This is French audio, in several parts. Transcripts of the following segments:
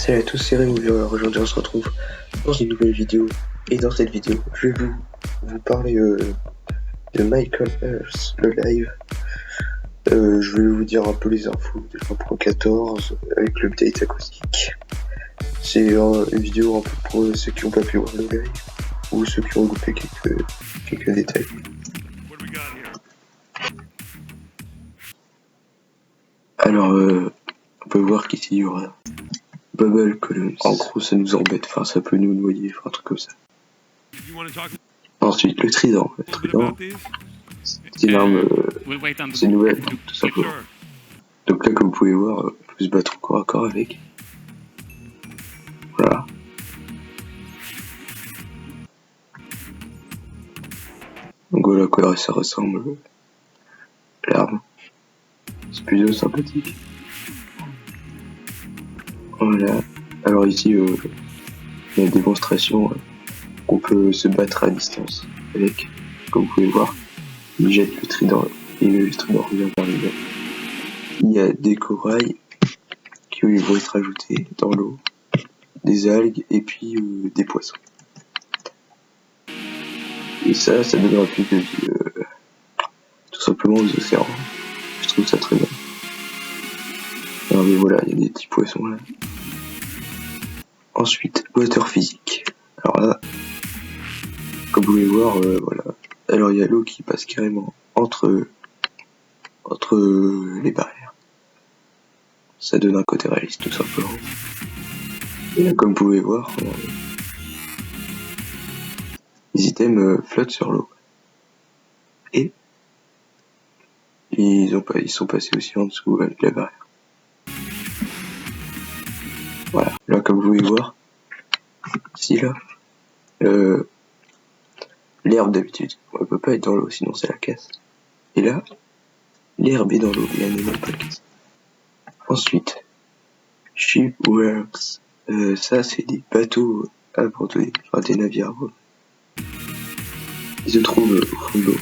Salut à tous, c'est Rémi. Aujourd'hui on se retrouve dans une nouvelle vidéo. Et dans cette vidéo, je vais vous parler de Michael Earth, le live. Je vais vous dire un peu les infos de l'Impro 14 avec l'update acoustique. C'est une vidéo un peu pour ceux qui n'ont pas pu voir le live ou ceux qui ont loupé quelques détails. Alors, on peut voir qu'ici il y aura Bubble Columns. En gros, ça nous embête, enfin, ça peut nous noyer, enfin, un truc comme ça. Ensuite, le trident. Le trident, c'est une arme, c'est nouvelle, tout simplement. Donc là, comme vous pouvez voir, on peut se battre corps à corps avec. Voilà. Donc voilà à quoi ça ressemble, l'arme. C'est plutôt sympathique. Voilà. Alors ici, il y a une démonstration qu'on peut se battre à distance avec. Comme vous pouvez voir, il jette le trident et le trident revient vers lui. Il y a des corails qui vont être ajoutés dans l'eau, des algues et puis des poissons. Et ça donne un plus de vie tout simplement aux océans. Je trouve ça très bien. Alors mais voilà, il y a des petits poissons là. Ensuite, water physique. Alors là, comme vous pouvez voir, voilà. Alors il y a l'eau qui passe carrément entre les barrières. Ça donne un côté réaliste tout simplement. Et là, comme vous pouvez voir, les items flottent sur l'eau. Et ils sont passés aussi en dessous de la barrière. Voilà. Là, comme vous pouvez voir, ici là, l'herbe d'habitude, on peut pas être dans l'eau sinon ça la casse. Et là, l'herbe est dans l'eau et elle n'est même pas cassée. Ensuite, shipworks, ça c'est des bateaux abandonnés, enfin des navires abandonnés. Ils se trouvent au fond de l'eau.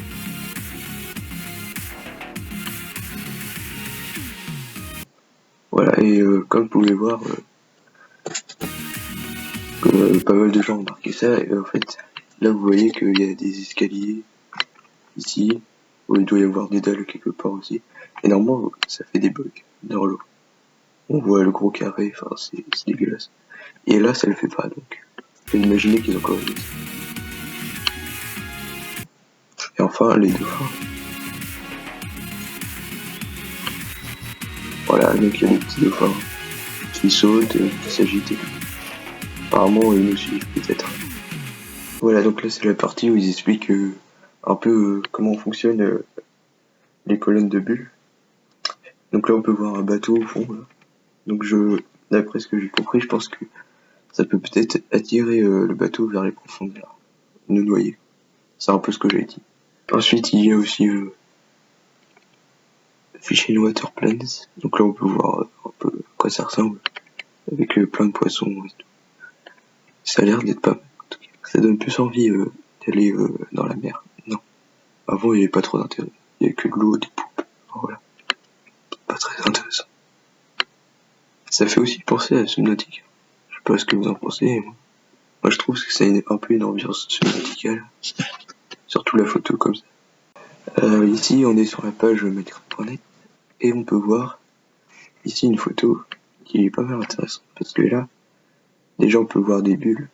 Voilà, et comme vous pouvez voir, pas mal de gens ont remarqué ça, et en fait, là vous voyez qu'il y a des escaliers ici, où il doit y avoir des dalles quelque part aussi, et normalement ça fait des bugs dans l'eau. On voit le gros carré, enfin c'est dégueulasse. Et là ça le fait pas, donc faut imaginer qu'ils ont corrigé ça. Et enfin les dauphins. Voilà, donc il y a des petits dauphins qui sautent, qui s'agitent et tout. Apparemment ils nous suivent peut-être. Voilà, donc là c'est la partie où ils expliquent un peu comment fonctionnent les colonnes de bulles. Donc là on peut voir un bateau au fond. Là. Donc d'après ce que j'ai compris, je pense que ça peut peut-être attirer le bateau vers les profondeurs, nous noyer. C'est un peu ce que j'ai dit. Ensuite il y a aussi Fish and Water Plants. Donc là on peut voir un peu à quoi ça ressemble, avec plein de poissons et tout. Ça a l'air d'être pas mal. En tout cas. Ça donne plus envie d'aller dans la mer. Non. Avant il n'y avait pas trop d'intérêt. Il n'y avait que de l'eau, des poupes. Voilà. Pas très intéressant. Ça fait aussi penser à Subnautica. Je sais pas ce que vous en pensez, mais moi je trouve que c'est un peu une ambiance subnauticale. Surtout la photo comme ça. Ici on est sur la page Minecraft.net et on peut voir ici une photo qui est pas mal intéressante parce que là, déjà on peut voir des bulles.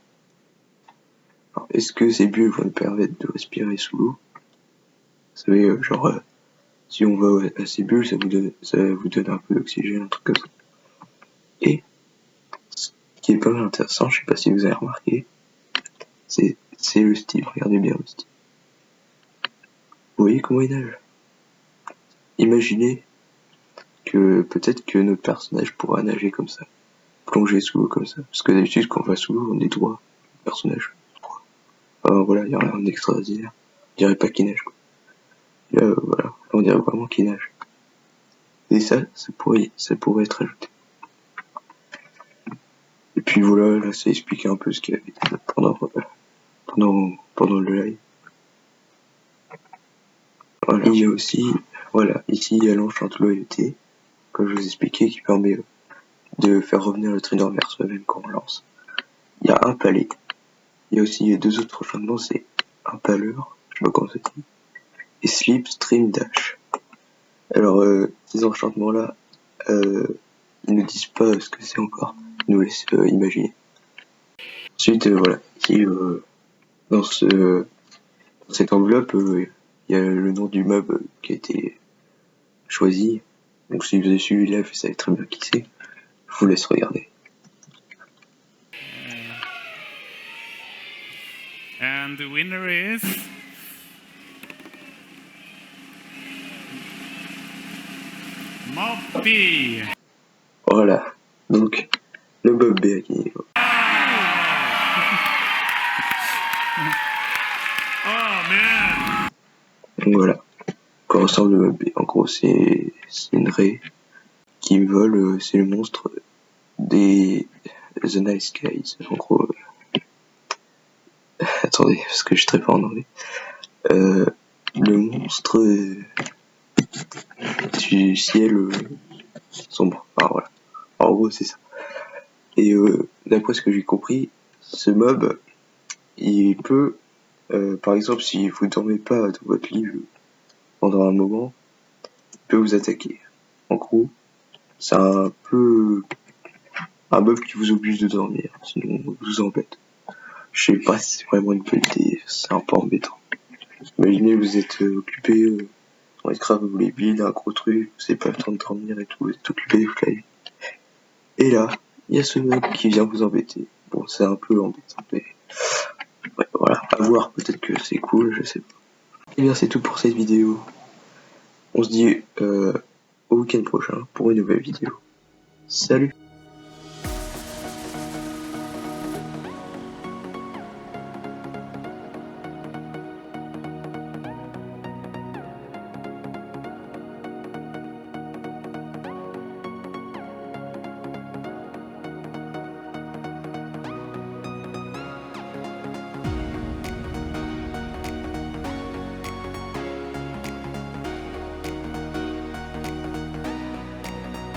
Alors, est-ce que ces bulles vont nous permettre de respirer sous l'eau? Vous savez, si on va à ces bulles, ça vous donne un peu d'oxygène, un truc comme ça. Et ce qui est pas mal intéressant, je sais pas si vous avez remarqué, c'est le style, regardez bien le style. Vous voyez comment il nage? Imaginez que peut-être que notre personnage pourra nager comme ça, plonger sous l'eau comme ça. Parce que d'habitude, quand on va sous l'eau, on est droit, le personnage. Enfin, voilà, il n'y a rien d'extraordinaire. On dirait pas qu'il nage, quoi. Là, voilà, là, on dirait vraiment qu'il nage. Et ça pourrait être ajouté. Et puis voilà, là, ça explique un peu ce qu'il y avait pendant le live. Voilà. Il y a aussi, voilà, ici il y a l'enchante loyauté, comme je vous expliquais, qui permet de faire revenir le traîneur vers soi-même quand on lance. Il y a un palais. Il y a aussi 2 autres enchantements, c'est un paleur, je sais pas comment ça dit, et Sleep Stream Dash. Alors, ces enchantements-là, ils ne disent pas ce que c'est encore, ils nous laissent imaginer. Ensuite, voilà, ici, dans cette enveloppe, il y a le nom du mob qui a été choisi. Donc si vous avez suivi live, vous savez très bien qui c'est. Je vous laisse regarder. And the winner is Moppy. Voilà, donc le mob B a gagné. Oh man. Donc voilà, quoi ressemble le mob B. En gros, c'est une raie qui vole, c'est le monstre des The Nice Guys. En gros, attendez, parce que je suis très fort en anglais. Le monstre du ciel sombre. Enfin voilà. En gros, c'est ça. Et d'après ce que j'ai compris, ce mob, il peut, par exemple, si vous dormez pas dans votre lit pendant un moment, il peut vous attaquer. En gros, c'est un peu un mob qui vous oblige de dormir, sinon il vous embête. Je sais pas si c'est vraiment une bonne idée, c'est un peu embêtant. Imaginez, vous êtes occupé dans Minecraft, vous voulez build un gros truc, vous n'avez pas le temps de dormir et tout, vous êtes occupé toute la nuit. Et là, il y a ce mob qui vient vous embêter. Bon, c'est un peu embêtant, mais ouais, voilà, à voir, peut-être que c'est cool, je sais pas. Et bien c'est tout pour cette vidéo. On se dit au week-end prochain pour une nouvelle vidéo. Salut!